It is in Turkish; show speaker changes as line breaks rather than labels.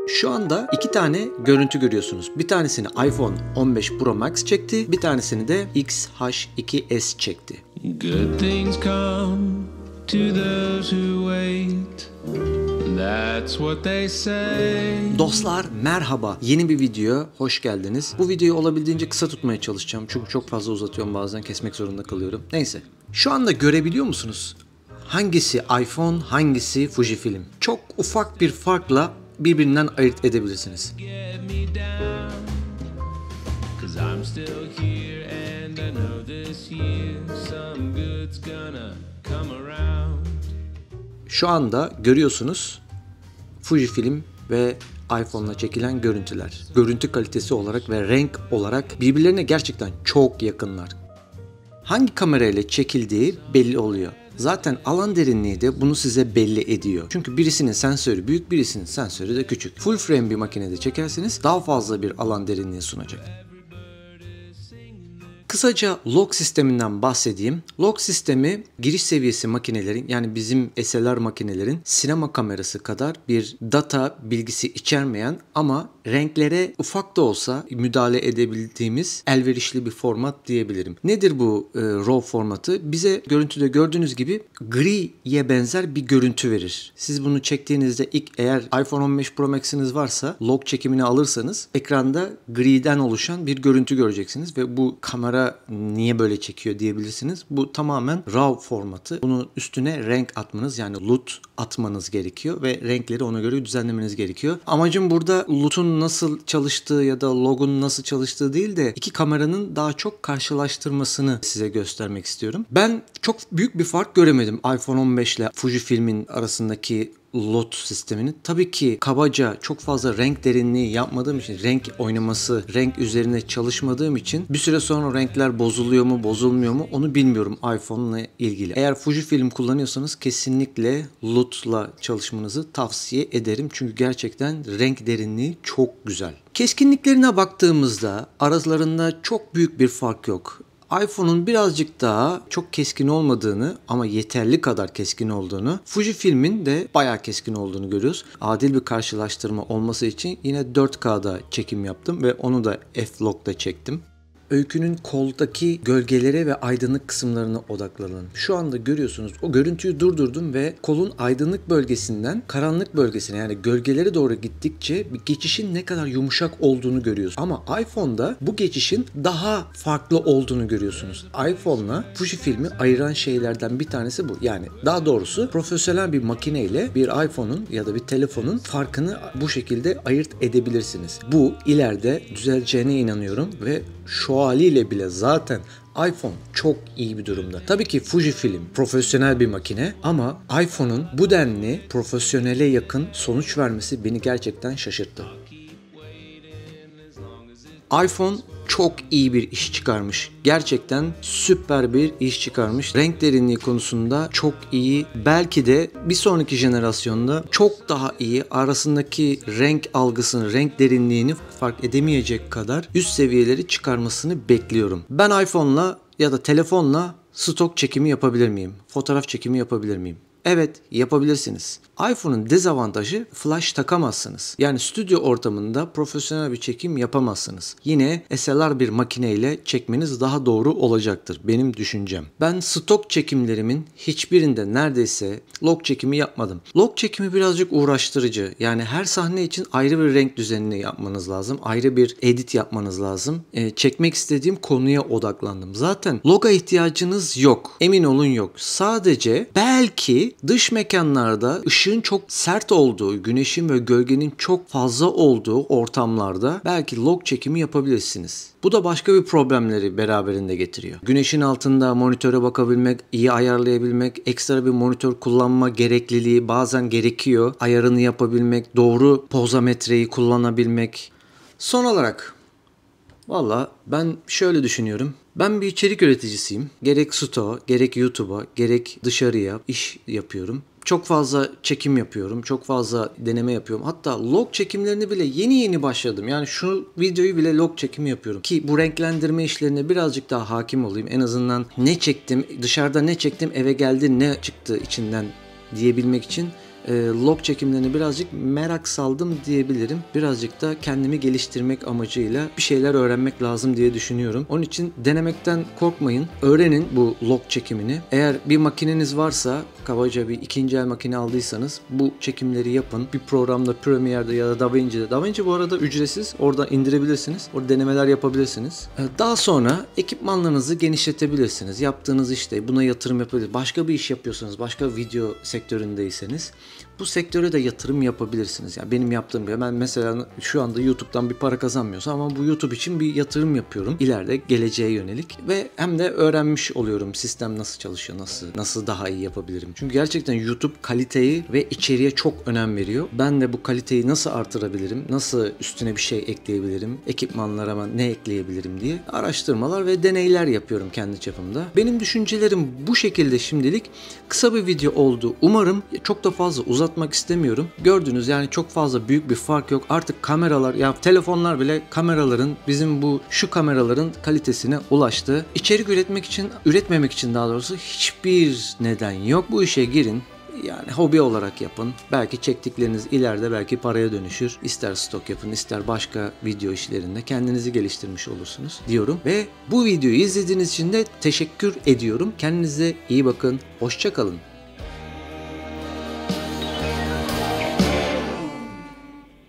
Şu anda iki tane görüntü görüyorsunuz. Bir tanesini iPhone 15 Pro Max çekti, bir tanesini de XH2S çekti.
Good things come to those who wait. That's what they say.
Dostlar merhaba. Yeni bir video, hoş geldiniz. Bu videoyu olabildiğince kısa tutmaya çalışacağım. Çünkü çok fazla uzatıyorum, bazen kesmek zorunda kalıyorum. Neyse. Şu anda görebiliyor musunuz? Hangisi iPhone, hangisi Fujifilm? Çok ufak bir farkla birbirinden ayırt edebilirsiniz. Şu anda görüyorsunuz Fujifilm ve iPhone'la çekilen görüntüler. Görüntü kalitesi olarak ve renk olarak birbirlerine gerçekten çok yakınlar. Hangi kamerayla çekildiği belli oluyor. Zaten alan derinliği de bunu size belli ediyor. Çünkü birisinin sensörü büyük, birisinin sensörü de küçük. Full frame bir makinede çekerseniz daha fazla bir alan derinliği sunacak. Kısaca log sisteminden bahsedeyim. Log sistemi giriş seviyesi makinelerin, yani bizim SLR makinelerin sinema kamerası kadar bir data bilgisi içermeyen ama renklere ufak da olsa müdahale edebildiğimiz elverişli bir format diyebilirim. Nedir bu RAW formatı? Bize görüntüde gördüğünüz gibi griye benzer bir görüntü verir. Siz bunu çektiğinizde eğer iPhone 15 Pro Max'iniz varsa log çekimini alırsanız ekranda griden oluşan bir görüntü göreceksiniz ve bu kamera niye böyle çekiyor diyebilirsiniz. Bu tamamen RAW formatı. Bunun üstüne renk atmanız, yani LUT atmanız gerekiyor ve renkleri ona göre düzenlemeniz gerekiyor. Amacım burada LUT'un nasıl çalıştığı ya da logun nasıl çalıştığı değil de iki kameranın daha çok karşılaştırmasını size göstermek istiyorum. Ben çok büyük bir fark göremedim iPhone 15 ile Fujifilm'in arasındaki LUT sistemini. Tabii ki kabaca çok fazla renk derinliği yapmadığım için, renk oynaması, renk üzerine çalışmadığım için bir süre sonra renkler bozuluyor mu, bozulmuyor mu onu bilmiyorum iPhone'la ilgili. Eğer Fujifilm kullanıyorsanız kesinlikle LUT'la çalışmanızı tavsiye ederim. Çünkü gerçekten renk derinliği çok güzel. Keskinliklerine baktığımızda aralarında çok büyük bir fark yok. iPhone'un birazcık daha çok keskin olmadığını ama yeterli kadar keskin olduğunu, Fujifilm'in de bayağı keskin olduğunu görüyoruz. Adil bir karşılaştırma olması için yine 4K'da çekim yaptım ve onu da F-Log'da çektim. Öykünün koldaki gölgelere ve aydınlık kısımlarına odaklanın. Şu anda görüyorsunuz, o görüntüyü durdurdum ve kolun aydınlık bölgesinden karanlık bölgesine, yani gölgelere doğru gittikçe bir geçişin ne kadar yumuşak olduğunu görüyorsunuz. Ama iPhone'da bu geçişin daha farklı olduğunu görüyorsunuz. iPhone'la Fujifilm'i ayıran şeylerden bir tanesi bu. Yani daha doğrusu profesyonel bir makineyle bir iPhone'un ya da bir telefonun farkını bu şekilde ayırt edebilirsiniz. Bu ileride düzeleceğine inanıyorum ve şu haliyle bile zaten iPhone çok iyi bir durumda. Tabii ki Fujifilm profesyonel bir makine ama iPhone'un bu denli profesyonele yakın sonuç vermesi beni gerçekten şaşırttı. iPhone çok iyi bir iş çıkarmış. Gerçekten süper bir iş çıkarmış. Renk derinliği konusunda çok iyi. Belki de bir sonraki jenerasyonda çok daha iyi, arasındaki renk algısını, renk derinliğini fark edemeyecek kadar üst seviyeleri çıkarmasını bekliyorum. Ben iPhone'la ya da telefonla stok çekimi yapabilir miyim? Fotoğraf çekimi yapabilir miyim? Evet, yapabilirsiniz. iPhone'un dezavantajı flash takamazsınız. Yani stüdyo ortamında profesyonel bir çekim yapamazsınız. Yine SLR bir makineyle çekmeniz daha doğru olacaktır. Benim düşüncem. Ben stok çekimlerimin hiçbirinde neredeyse log çekimi yapmadım. Log çekimi birazcık uğraştırıcı. Yani her sahne için ayrı bir renk düzenini yapmanız lazım. Ayrı bir edit yapmanız lazım. Çekmek istediğim konuya odaklandım. Zaten loga ihtiyacınız yok. Emin olun yok. Sadece belki dış mekanlarda ışığın çok sert olduğu, güneşin ve gölgenin çok fazla olduğu ortamlarda belki log çekimi yapabilirsiniz. Bu da başka bir problemleri beraberinde getiriyor. Güneşin altında monitöre bakabilmek, iyi ayarlayabilmek, ekstra bir monitör kullanma gerekliliği bazen gerekiyor. Ayarını yapabilmek, doğru pozometreyi kullanabilmek. Son olarak valla ben şöyle düşünüyorum. Ben bir içerik üreticisiyim. Gerek stoğa, gerek YouTube'a, gerek dışarıya iş yapıyorum. Çok fazla çekim yapıyorum. Çok fazla deneme yapıyorum. Hatta log çekimlerini bile yeni başladım. Yani şu videoyu bile log çekimi yapıyorum. Ki bu renklendirme işlerine birazcık daha hakim olayım. En azından ne çektim, dışarıda ne çektim, eve geldi ne çıktı içinden diyebilmek için log çekimlerini birazcık merak saldım diyebilirim. Birazcık da kendimi geliştirmek amacıyla bir şeyler öğrenmek lazım diye düşünüyorum. Onun için denemekten korkmayın. Öğrenin bu log çekimini. Eğer bir makineniz varsa, kabaca bir ikinci el makine aldıysanız bu çekimleri yapın. Bir programda, Premiere'de ya da DaVinci'de. DaVinci bu arada ücretsiz. Orada indirebilirsiniz. Orada denemeler yapabilirsiniz. Daha sonra ekipmanlarınızı genişletebilirsiniz. Yaptığınız işte buna yatırım yapabilirsiniz. Başka bir iş yapıyorsanız, başka video sektöründeyseniz bu sektöre de yatırım yapabilirsiniz. Yani benim yaptığım gibi, ben mesela şu anda YouTube'dan bir para kazanmıyorsam ama bu YouTube için bir yatırım yapıyorum. İleride geleceğe yönelik ve hem de öğrenmiş oluyorum sistem nasıl çalışıyor, nasıl daha iyi yapabilirim. Çünkü gerçekten YouTube kaliteyi ve içeriğe çok önem veriyor. Ben de bu kaliteyi nasıl artırabilirim, nasıl üstüne bir şey ekleyebilirim, ekipmanlara ne ekleyebilirim diye araştırmalar ve deneyler yapıyorum kendi çapımda. Benim düşüncelerim bu şekilde şimdilik. Kısa bir video oldu. Umarım çok da fazla uzatmak istemiyorum. Gördünüz yani çok fazla büyük bir fark yok. Artık kameralar, ya telefonlar bile kameraların, bizim şu kameraların kalitesine ulaştı. İçerik üretmemek için daha doğrusu hiçbir neden yok. Bu işe girin. Yani hobi olarak yapın. Belki çektikleriniz ileride belki paraya dönüşür. İster stok yapın, ister başka video işlerinde kendinizi geliştirmiş olursunuz diyorum. Ve bu videoyu izlediğiniz için de teşekkür ediyorum. Kendinize iyi bakın. Hoşça kalın.